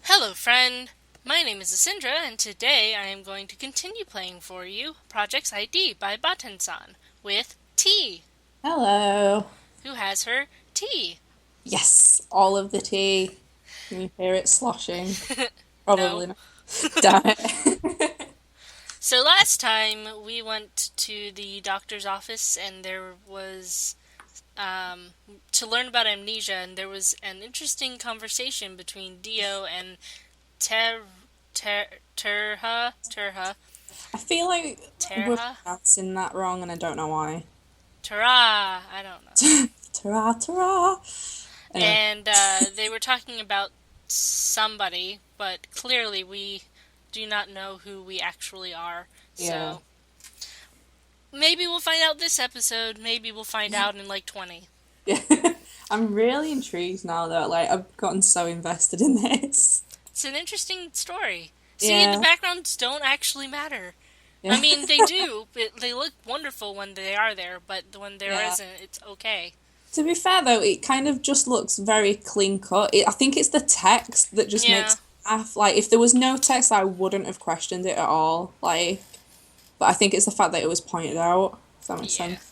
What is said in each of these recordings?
Hello, friend. My name is Asindra, and today I am going to continue playing for you Projects ID by Batensan with Tea. Hello. Who has her tea? Yes, all of the tea. Can you hear it sloshing? No. Probably not. Damn it. So last time we went to the doctor's office, and there was um, to learn about amnesia, and there was an interesting conversation between Dio and Ter Ter Terha I feel like we're Terha pronouncing that wrong and I don't know why. Terha. I don't know. Ta-ra, ta-ra. Anyway, And they were talking about somebody, but clearly we do not know who we actually are. yeah. So maybe we'll find out this episode. Maybe we'll find out in like 20. Yeah. I'm really intrigued now though. Like, I've gotten so invested in this. It's an interesting story. See, the Yeah. backgrounds don't actually matter. I Yeah. mean, they do. They look wonderful when they are there, but when there Yeah. isn't, it's okay. To be fair though, it kind of just looks very clean cut. I think it's the text that just Yeah, makes me laugh. Like, if there was no text, I wouldn't have questioned it at all. Like, but I think it's the fact that it was pointed out. If that makes yeah. sense.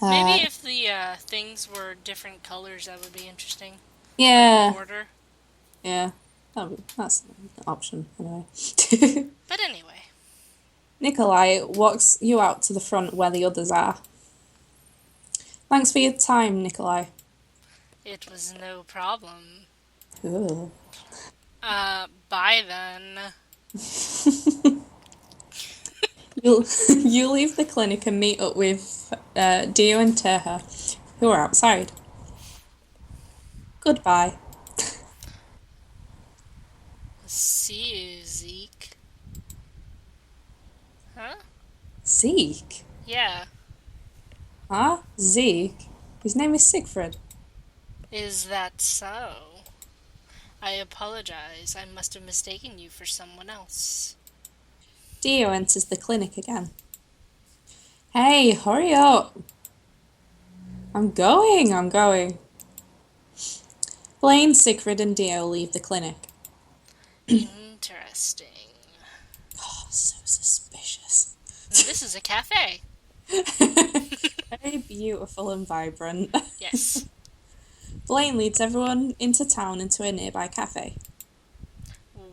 Maybe Uh, if the things were different colors, that would be interesting. Like the yeah, border. yeah. That's an option anyway. But anyway. Nikolai walks you out to the front where the others are. Thanks for your time, Nikolai. It was no problem. Ooh. Bye then. You leave the clinic and meet up with Dio and Terha, who are outside. Goodbye. See you, Zeke. Huh? Zeke? Yeah. Huh? Zeke? His name is Siegfried. Is that so? I apologize. I must have mistaken you for someone else. Dio enters the clinic again. Hey, hurry up. I'm going. Blaine, Siegfried, and Dio leave the clinic. Interesting. Oh, so suspicious. This is a cafe. Very beautiful and vibrant. Yes. Blaine leads everyone into town into a nearby cafe.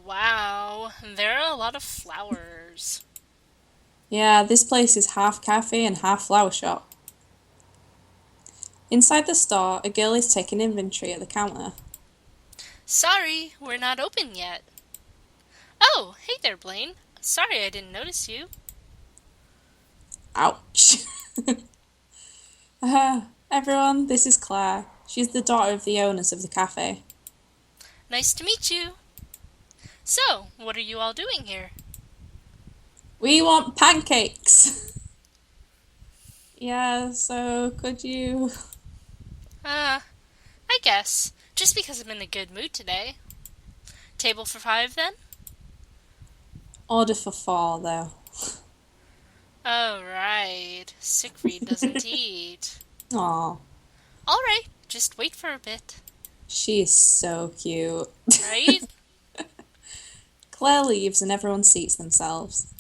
Wow. There are a lot of flowers. Yeah, this place is half cafe and half flower shop. Inside the store, a girl is taking inventory at the counter. Sorry, we're not open yet. Oh, hey there, Blaine. Sorry I didn't notice you. Ouch. Everyone, this is Claire. She's the daughter of the owners of the cafe. Nice to meet you. So, what are you all doing here? We want pancakes! Yeah, so could you I guess. Just because I'm in a good mood today. Table for five, then? order for four, though? Oh, right. Siegfried doesn't eat. Aw, Alright, just wait for a bit. she is so cute. Right? Claire leaves and everyone seats themselves.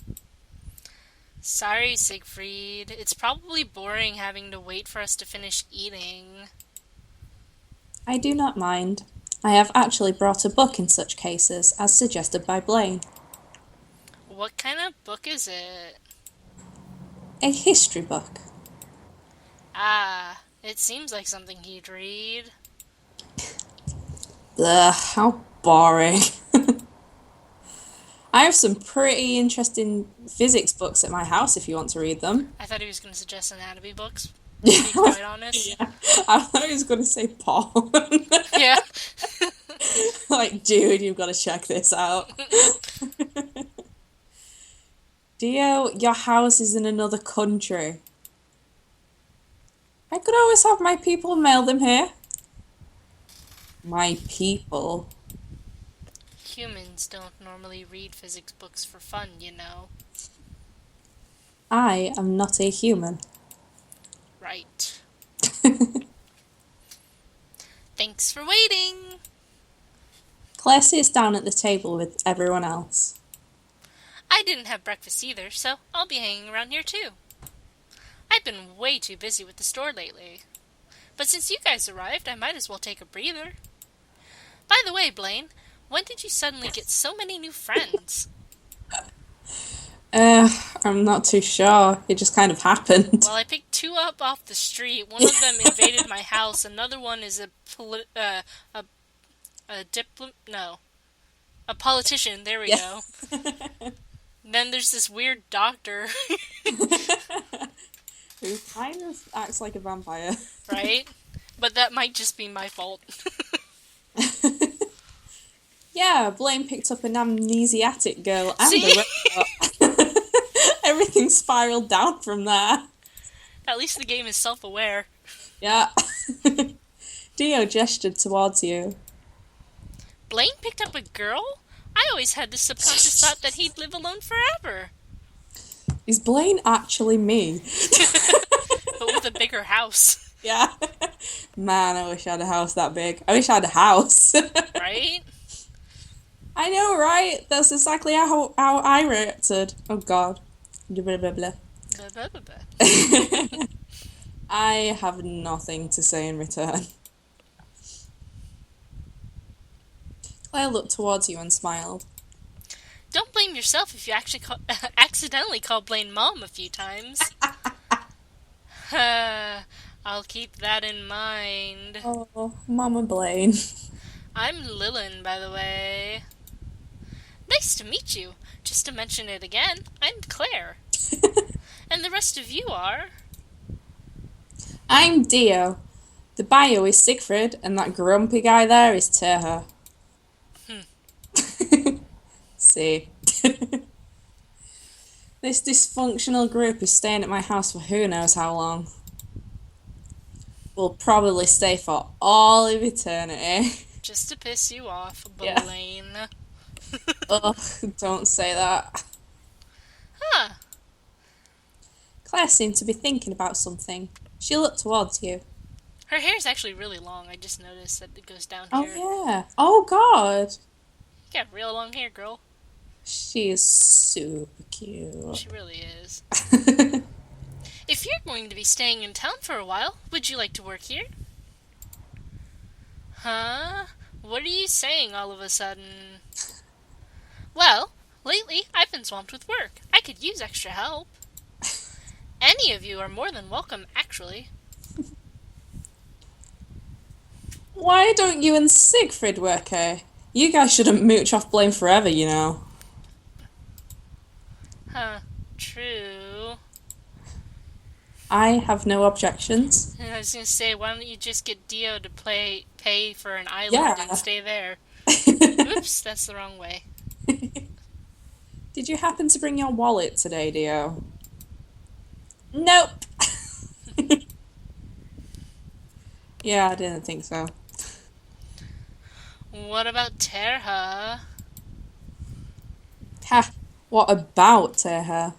Sorry, Siegfried. It's probably boring having to wait for us to finish eating. I do not mind. I have actually brought a book in such cases, as suggested by Blaine. What kind of book is it? A history book. Ah, it seems like something he'd read. Ugh, how boring. I have some pretty interesting physics books at my house if you want to read them. I thought he was going to suggest anatomy books, to Yeah, be quite honest. yeah. I thought he was going to say Paul. Yeah. Like, dude, you've got to check this out. Dio, your house is in another country. I could always have my people mail them here. My people. Humans don't normally read physics books for fun, you know. I am not a human. Right. Thanks for waiting! Claire sits down at the table with everyone else. I didn't have breakfast either, so I'll be hanging around here too. I've been way too busy with the store lately. But since you guys arrived, I might as well take a breather. By the way, Blaine, when did you suddenly get so many new friends? I'm not too sure. It just kind of happened. Well, I picked two up off the street. One of them invaded my house. Another one is a politician. There we Yeah. go. Then there's this weird doctor, Who kind of acts like a vampire. right? But that might just be my fault. Yeah, Blaine picked up an amnesiac girl and See? a robot. Everything spiraled down from there. At least the game is self-aware. Yeah. Dio gestured towards you. Blaine picked up a girl? I always had this subconscious thought that he'd live alone forever. Is Blaine actually me? But with a bigger house. Yeah. Man, I wish I had a house that big. I wish I had a house. Right? I know, right? That's exactly how I reacted. Oh, God. Blah, blah, blah. Blah, blah, blah, blah. I have nothing to say in return. Claire looked towards you and smiled. Don't blame yourself if you actually accidentally call Blaine Mom a few times. I'll keep that in mind. Oh, Mama Blaine. I'm Lilan, by the way. Nice to meet you. Just to mention it again, I'm Claire. And the rest of you are... I'm Dio. The bio is Siegfried, and that grumpy guy there is Terha. See. This dysfunctional group is staying at my house for who knows how long. We'll probably stay for all of eternity. Just to piss you off, Yeah. Blaine. Ugh, don't say that. Huh. Claire seemed to be thinking about something. She looked towards you. Her hair's actually really long. I just noticed that it goes down Oh, here. yeah. Oh, God. You got real long hair, girl. She is super cute. She really is. If you're going to be staying in town for a while, would you like to work here? Huh? What are you saying all of a sudden? Well, lately I've been swamped with work. I could use extra help. Any of you are more than welcome, actually. Why don't you and Siegfried work here? You guys shouldn't mooch off Blaine forever, you know. Huh, true. I have no objections. I was gonna say, why don't you just get Dio to pay for an island Yeah. and stay there? Oops, that's the wrong way. Did you happen to bring your wallet today, Dio? Nope. Yeah, I didn't think so. What about Terha? Ha! What about Terha?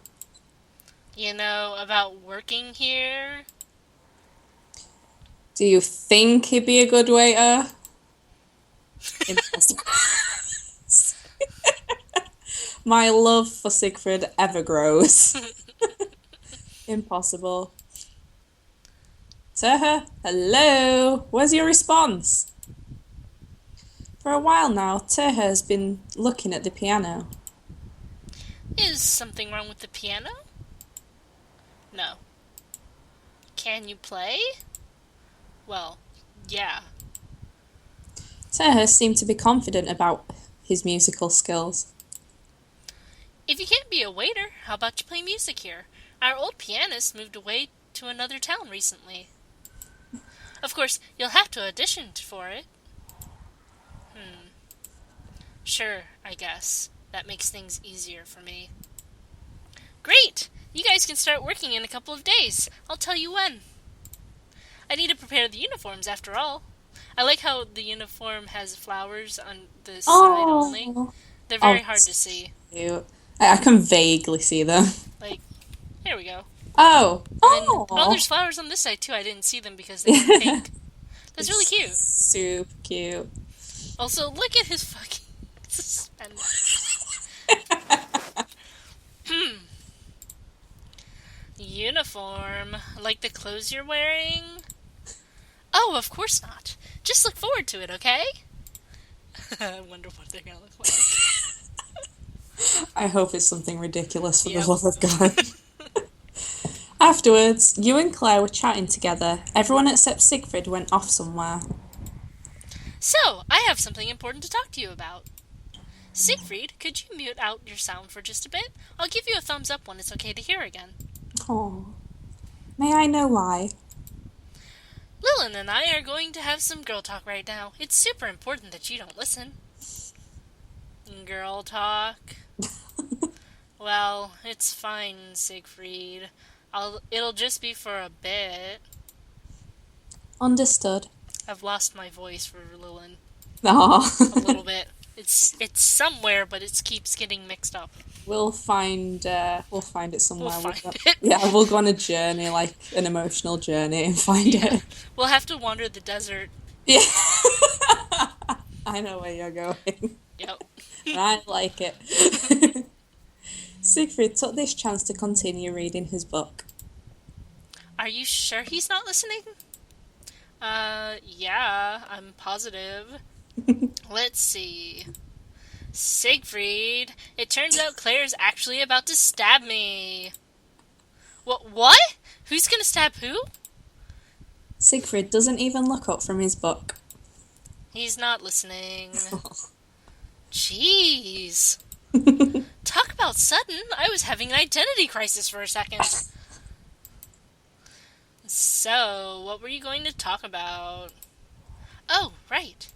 You know, about working here? Do you think he'd be a good waiter? Impossible. My love for Siegfried ever grows. Impossible. Terha, hello. Where's your response? For a while now, Terha has been looking at the piano. Is something wrong with the piano? No. Can you play? Well, yeah. Terha seemed to be confident about his musical skills. If you can't be a waiter, how about you play music here? Our old pianist moved away to another town recently. Of course, you'll have to audition for it. Sure, I guess. That makes things easier for me. Great! You guys can start working in a couple of days. I'll tell you when. I need to prepare the uniforms after all. I like how the uniform has flowers on the side only. They're very hard to see. Cute. I can vaguely see them. Like, here we go. Oh. Oh, there's flowers on this side too. I didn't see them because they were pink. That's really cute. Super cute. Also, look at his fucking suspenders. Uniform. Like the clothes you're wearing? Oh, of course not. Just look forward to it, okay? I wonder what they're gonna look like. I hope it's something ridiculous for the Yep. love of God. Afterwards, you and Claire were chatting together. Everyone except Siegfried went off somewhere. So, I have something important to talk to you about. Siegfried, could you mute out your sound for just a bit? I'll give you a thumbs up when it's okay to hear again. Oh, may I know why? Lilan and I are going to have some girl talk right now. It's super important that you don't listen. Girl talk? Well, it's fine, Siegfried. It'll just be for a bit. Understood. I've lost my voice for Lilan Aw. a little bit. It's somewhere, but it keeps getting mixed up. We'll find it We'll somewhere. find it. Yeah, we'll go on a journey, like an emotional journey, and find Yeah. it. We'll have to wander the desert. Yeah. I know where you're going. Yep. And I like it. Siegfried took this chance to continue reading his book. Are you sure he's not listening? Yeah, I'm positive. Let's see. Siegfried, it turns out Claire's actually about to stab me. What? Who's gonna stab who? Siegfried doesn't even look up from his book. He's not listening. Jeez. Talk about sudden. I was having an identity crisis for a second. So, what were you going to talk about? Oh, right.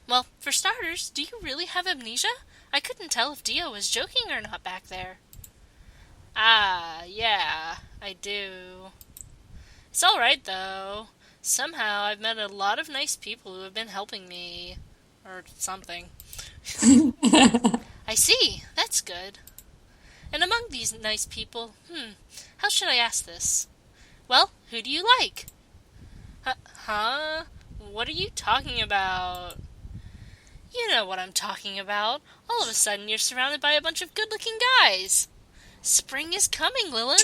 Well, for starters, do you really have amnesia? I couldn't tell if Dio was joking or not back there. Ah, yeah, I do. It's alright, though. Somehow, I've met a lot of nice people who have been helping me. Or something. I see. That's good. And among these nice people, how should I ask this? Well, who do you like? Huh? What are you talking about? You know what I'm talking about. All of a sudden, you're surrounded by a bunch of good-looking guys. Spring is coming, Lilan.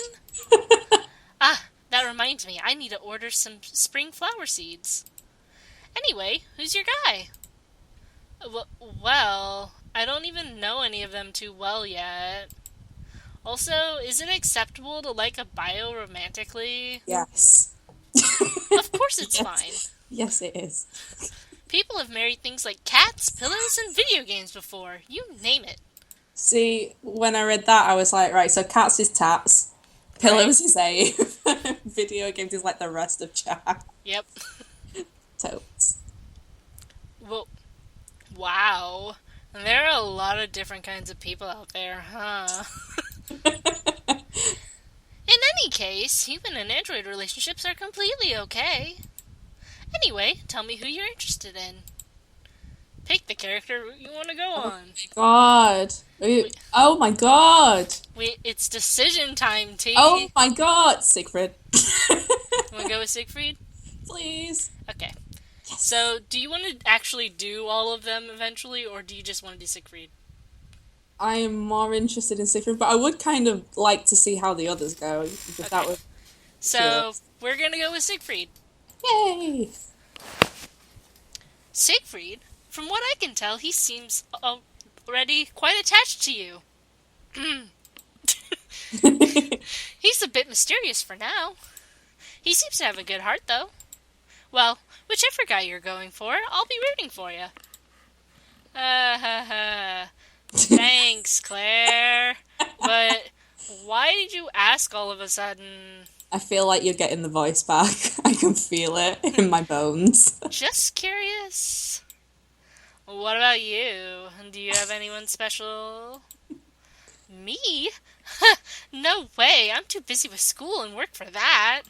Ah, that reminds me. I need to order some spring flower seeds. Anyway, who's your guy? Well, I don't even know any of them too well yet. Also, is it acceptable to like a bio romantically? Yes. Of course it's Yes. fine. Yes, it is. People have married things like cats, pillows, and video games before. You name it. See, when I read that, I was like, right, so cats is tats, pillows is A, video games is like the rest of chat. Yep. Totes. Well, wow. There are a lot of different kinds of people out there, huh? In any case, human and android relationships are completely okay. Anyway, tell me who you're interested in. Pick the character you want to go on. God. Oh my God. It's decision time, T. Oh my God. Siegfried. Want to go with Siegfried? Please. Okay. So, do you want to actually do all of them eventually, or do you just want to do Siegfried? I am more interested in Siegfried, but I would kind of like to see how the others go. If that would. So, we're going to go with Siegfried. Yay! Siegfried, from what I can tell, he seems already quite attached to you. He's a bit mysterious for now. He seems to have a good heart, though. Well, whichever guy you're going for, I'll be rooting for you. Thanks, Claire. But why did you ask all of a sudden? I feel like you're getting the voice back. I can feel it in my bones. Just curious. What about you? Do you have anyone special? Me? No way. I'm too busy with school and work for that.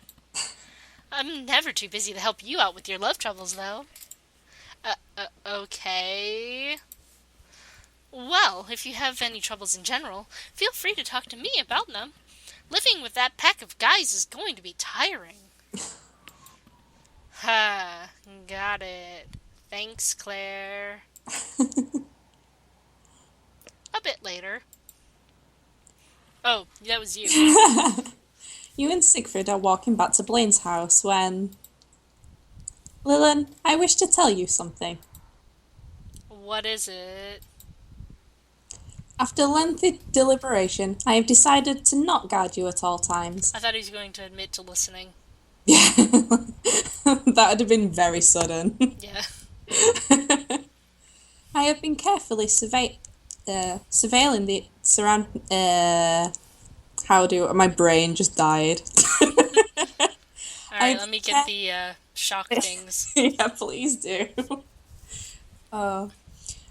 I'm never too busy to help you out with your love troubles, though. Okay. Well, if you have any troubles in general, feel free to talk to me about them. Living with that pack of guys is going to be tiring. Ha, got it. Thanks, Claire. A bit later. Oh, that was you. You and Siegfried are walking back to Blaine's house when... Lilan, I wish to tell you something. What is it? After lengthy deliberation, I have decided to not guard you at all times. I thought he was going to admit to listening. Yeah, that would have been very sudden. Yeah. I have been carefully surveilling the surround. How do my brain just died? Alright, I let me get care- the shock things. yeah, please do. Uh,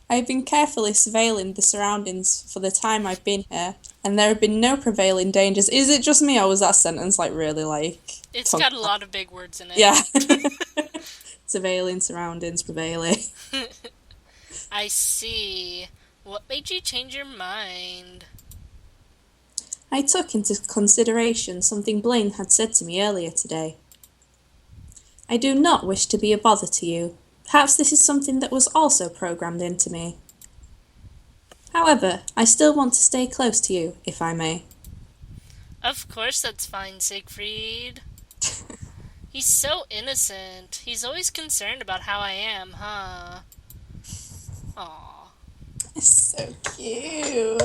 I've been carefully surveilling the surroundings for the time I've been here, and there have been no prevailing dangers. Is it just me, or was that sentence like really like? It's got a lot of big words in it. Yeah. Surveilling surroundings, prevailing. I see. What made you change your mind? I took into consideration something Blaine had said to me earlier today. I do not wish to be a bother to you. Perhaps this is something that was also programmed into me. However, I still want to stay close to you, if I may. Of course that's fine, Siegfried. He's so innocent. He's always concerned about how I am, huh? Aww. So cute.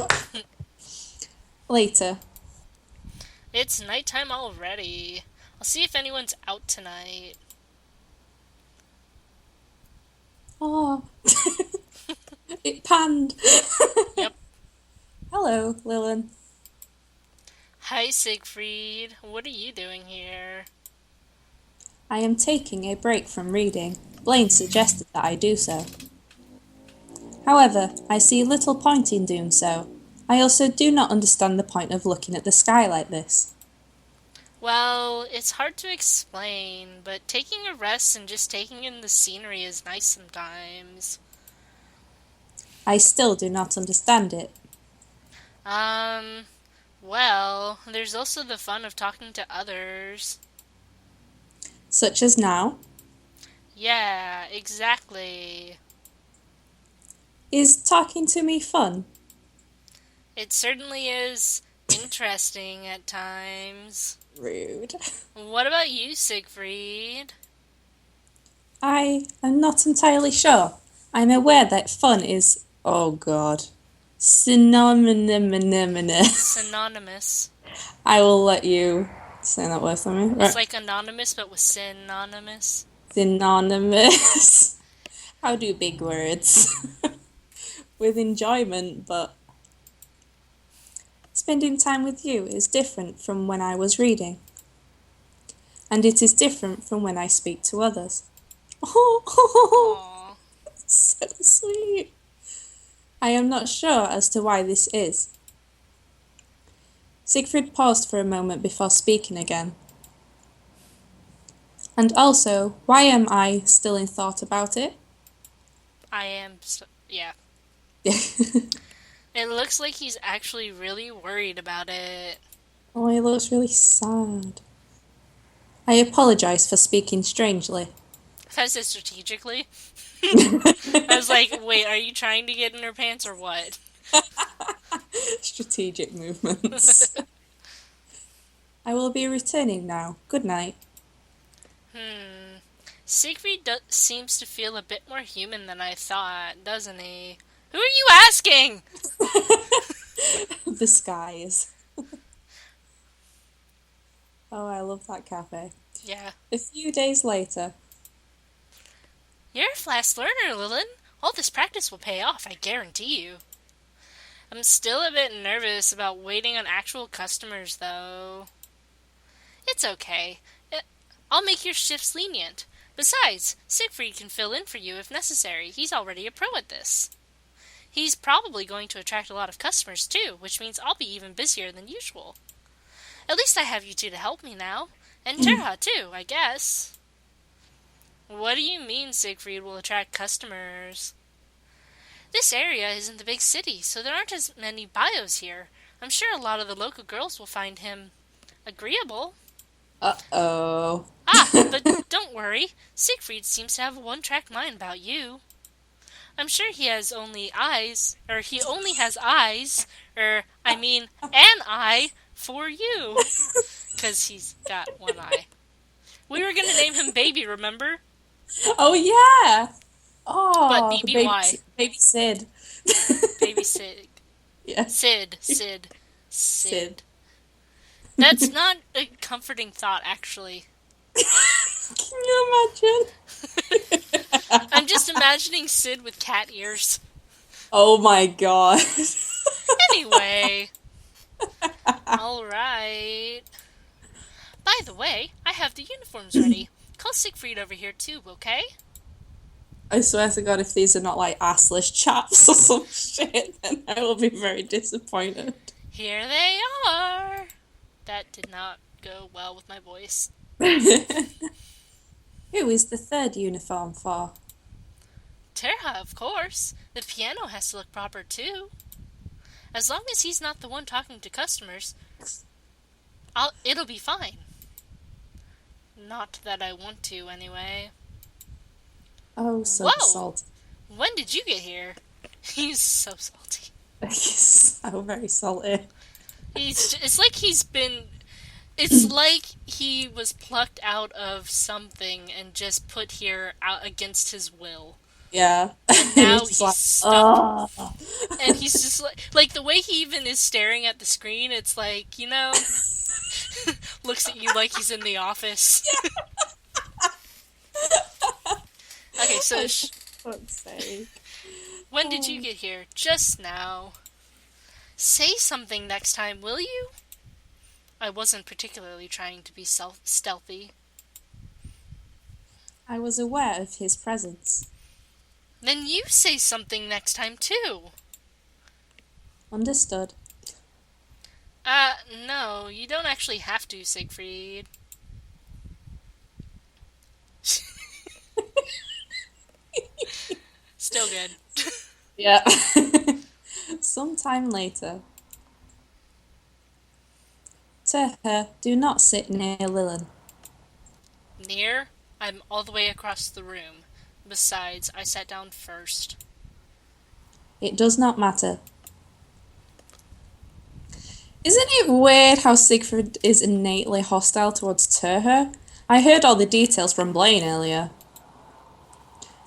Later. It's nighttime already. I'll see if anyone's out tonight. Oh. It panned. Yep. Hello, Lilan. Hi, Siegfried. What are you doing here? I am taking a break from reading. Blaine suggested that I do so. However, I see little point in doing so. I also do not understand the point of looking at the sky like this. Well, it's hard to explain, but taking a rest and just taking in the scenery is nice sometimes. I still do not understand it. Well, there's also the fun of talking to others. Such as now. Yeah, exactly. Is talking to me fun? It certainly is interesting at times. Rude. What about you, Siegfried? I am not entirely sure. I'm aware that fun is, oh god, synonymous. Synonymous. I will let you say that word for me. It's like anonymous, but with synonymous. Synonymous. How do big words? With enjoyment, but spending time with you is different from when I was reading. And it is different from when I speak to others. Oh, Aww. so sweet. I am not sure as to why this is. Siegfried paused for a moment before speaking again. And also, why am I still in thought about it? Yeah. It looks like he's actually really worried about it. Oh, he looks really sad. I apologise for speaking strangely. If I said strategically, I was like, wait, are you trying to get in her pants or what? Strategic movements. I will be returning now. Good night. Siegfried seems to feel a bit more human than I thought, doesn't he? Who are you asking? The skies. Oh, I love that cafe. Yeah. A few days later. You're a fast learner, Lilan. All this practice will pay off, I guarantee you. I'm still a bit nervous about waiting on actual customers, though. It's okay. I'll make your shifts lenient. Besides, Siegfried can fill in for you if necessary. He's already a pro at this. He's probably going to attract a lot of customers, too, which means I'll be even busier than usual. At least I have you two to help me now. And Terha, too, I guess. What do you mean Siegfried will attract customers? This area isn't the big city, so there aren't as many bios here. I'm sure a lot of the local girls will find him agreeable. Uh-oh. Ah, but don't worry. Siegfried seems to have a one-track mind about you. I'm sure he has only eyes, or he only has eyes, or, I mean, an eye for you. Because he's got one eye. We were gonna name him Baby, remember? Oh yeah. But Oh, BBY. baby Sid. Baby Sid. Yeah, Sid. Sid. That's not a comforting thought, actually. Can you imagine? I'm just imagining Sid with cat ears. Oh my god. Anyway, alright. By the way, I have the uniforms ready. Call Siegfried over here too, okay? I swear to God, if these are not like assless chaps or some shit, then I will be very disappointed. Here they are! That did not go well with my voice. Who is the third uniform for? Terha, of course. The piano has to look proper too. As long as he's not the one talking to customers, it'll be fine. Not that I want to, anyway. Oh, so Whoa! salty. When did you get here? He's so salty. He's so very salty. It's like he's been. It's like he was plucked out of something and just put here out against his will. Yeah. And now He's he's like, stuck. oh. And he's just like the way he even is staring at the screen, it's like, looks at you like he's in the office. Okay, so For fuck's sake. when did you get here? Just now. Say something next time, will you? I wasn't particularly trying to be stealthy. I was aware of his presence. Then you say something next time, too. Understood. No, you don't actually have to, Siegfried. Still good. Yeah. Sometime later. Terha, do not sit near Lilan. Near? I'm all the way across the room. Besides, I sat down first. It does not matter. Isn't it weird how Siegfried is innately hostile towards Terha? I heard all the details from Blaine earlier.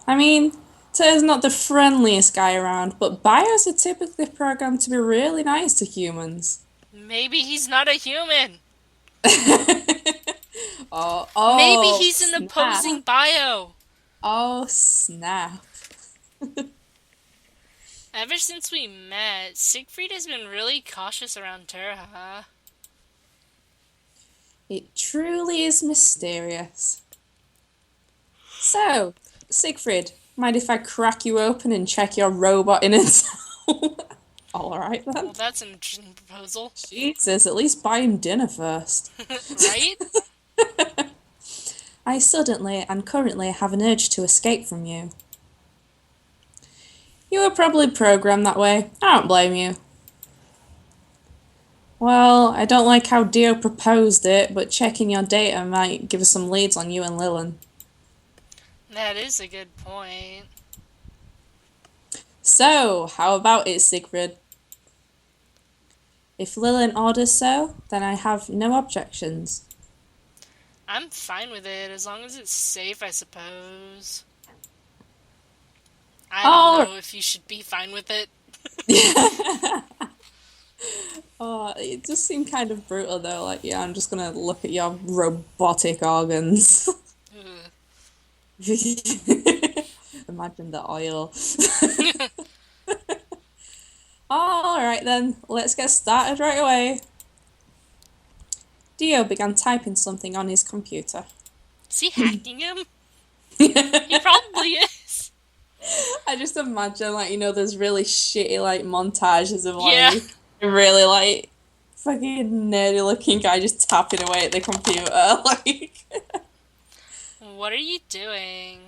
I mean, Terha's not the friendliest guy around, but bios are typically programmed to be really nice to humans. Maybe he's not a human. Oh, Maybe he's an snap. opposing bio. Oh, snap. Ever since we met, Siegfried has been really cautious around Terha. It truly is mysterious. So, Siegfried, mind if I crack you open and check your robot in it? Alright then. Well, that's an interesting proposal. Jesus, at least buy him dinner first. Right? I suddenly and currently have an urge to escape from you. You were probably programmed that way. I don't blame you. Well, I don't like how Dio proposed it, but checking your data might give us some leads on you and Lilan. That is a good point. So, how about it, Siegfried? If Lilan orders so, then I have no objections. I'm fine with it, as long as it's safe, I suppose. I don't know if you should be fine with it. Oh, it just seemed kind of brutal though, like, yeah, I'm just gonna look at your robotic organs. Imagine the oil. Alright then, let's get started right away. Dio began typing something on his computer. Is he hacking him? He probably is. I just imagine, like, those really shitty, like, montages of, Yeah. like, really, like, fucking nerdy looking guy just tapping away at the computer, like. What are you doing?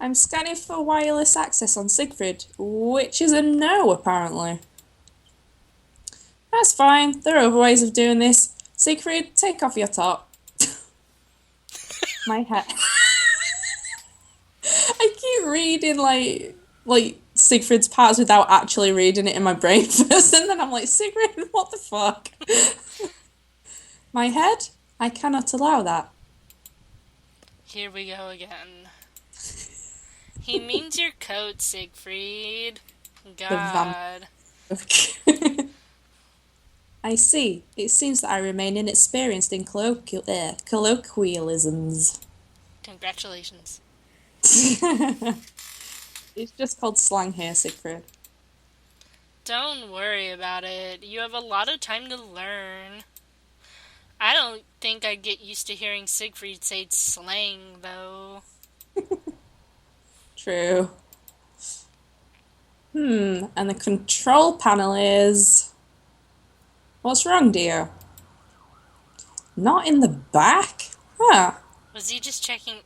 I'm scanning for wireless access on Siegfried, which is a no, apparently. That's fine, there are other ways of doing this. Siegfried, take off your top. My hat. I keep keep reading like Siegfried's parts without actually reading it in my brain first, and then I'm like, Siegfried, what the fuck? My head? I cannot allow that. Here we go again. He means your coat, Siegfried. The vamp. God. I see. It seems that I remain inexperienced in colloquialisms. Congratulations. It's just called slang here, Siegfried. Don't worry about it. You have a lot of time to learn. I don't think I'd get used to hearing Siegfried say slang, though. True. And the control panel is... What's wrong, dear? Not in the back? Huh. Was he just checking?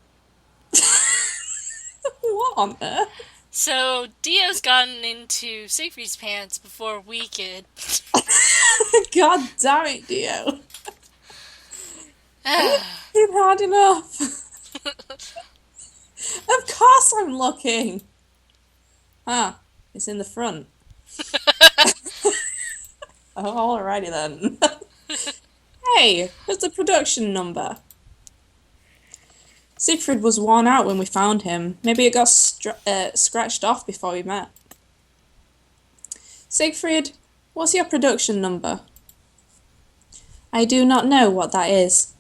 What on earth? So, Dio's gotten into Siegfried's pants before we could. God damn it, Dio. It's hard enough. Of course I'm looking. Ah, it's in the front. Oh, alrighty then. Hey, there's the production number. Siegfried was worn out when we found him. Maybe it got scratched off before we met. Siegfried, what's your production number? I do not know what that is.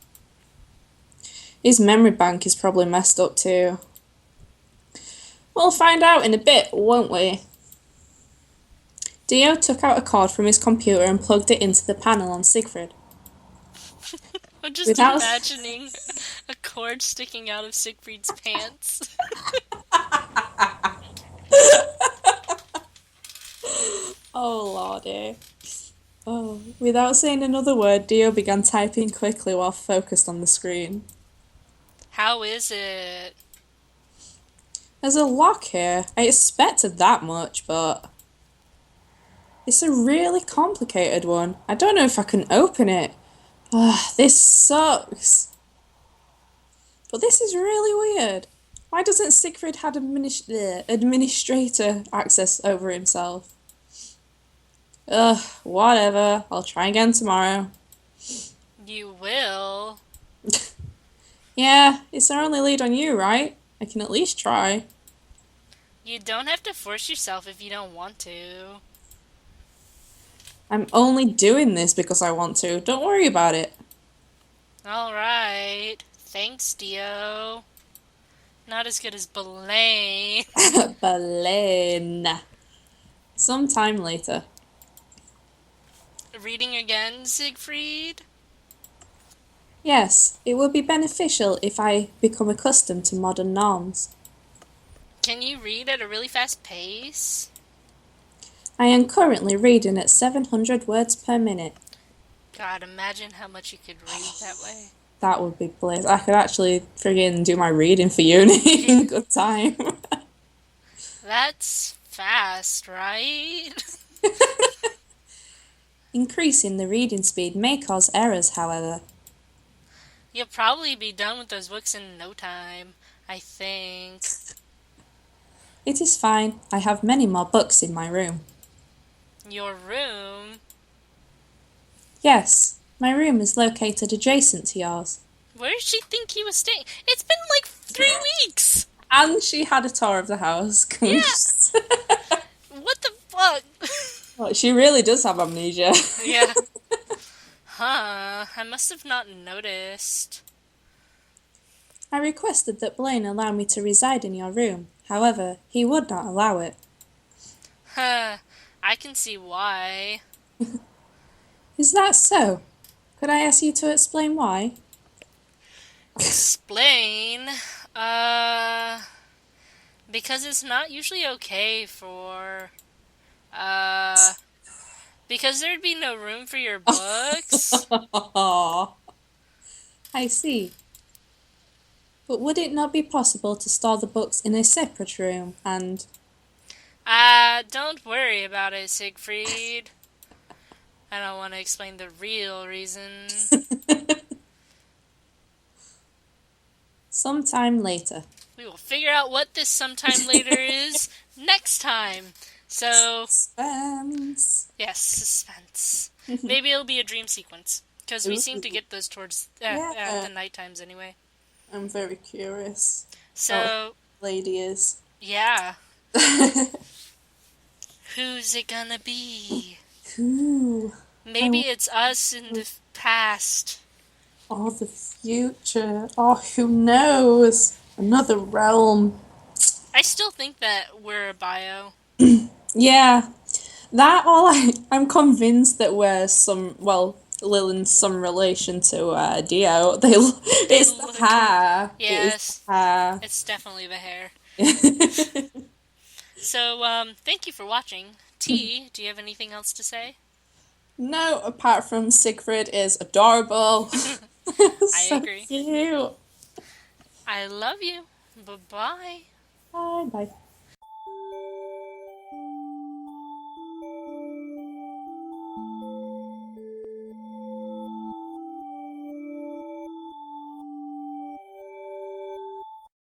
His memory bank is probably messed up too. We'll find out in a bit, won't we? Dio took out a cord from his computer and plugged it into the panel on Siegfried. I'm just imagining a cord sticking out of Siegfried's pants. Oh, lordy. Oh, without saying another word, Dio began typing quickly while focused on the screen. How is it? There's a lock here. I expected that much, but... It's a really complicated one. I don't know if I can open it. Ugh, this sucks. But this is really weird. Why doesn't Siegfried have administrator access over himself? Ugh, whatever. I'll try again tomorrow. You will? Yeah, it's our only lead on you, right? I can at least try. You don't have to force yourself if you don't want to. I'm only doing this because I want to. Don't worry about it. Alright. Thanks, Dio. Not as good as Belaine. Belen. Sometime later. Reading again, Siegfried? Yes, it would be beneficial if I become accustomed to modern norms. Can you read at a really fast pace? I am currently reading at 700 words per minute. God, imagine how much you could read that way. That would be bliss. I could actually friggin' do my reading for uni in a good time. That's fast, right? Increasing the reading speed may cause errors, however. You'll probably be done with those books in no time, I think. It is fine. I have many more books in my room. Your room? Yes, my room is located adjacent to yours. Where did she think he was staying? It's been like 3 weeks! And she had a tour of the house. Yeah. What the fuck? Well, she really does have amnesia. Yeah. Huh, I must have not noticed. I requested that Blaine allow me to reside in your room. However, he would not allow it. Huh, I can see why. Is that so? Could I ask you to explain why? Explain? Because it's not usually okay for, because there'd be no room for your books. I see. But would it not be possible to store the books in a separate room and... Don't worry about it, Siegfried. I don't want to explain the real reason. Sometime later. We will figure out what this sometime later is next time. So, Suspense. yes, suspense. Maybe it'll be a dream sequence. Because we seem to Ooh, get those towards at yeah. the night times anyway. I'm very curious how So, the lady is. yeah. Who's it gonna be? Ooh, I Maybe want it's us in the past. all the future. Oh, who knows? Another realm. I still think that we're a bio. Yeah, that all I'm convinced that we're Lilan's some relation to Dio. They It's the look. hair. It is Yes, the hair. it's definitely the hair. So, thank you for watching. T, do you have anything else to say? No, apart from Siegfried is adorable. I So agree. cute. I love you. Bye bye. Bye bye.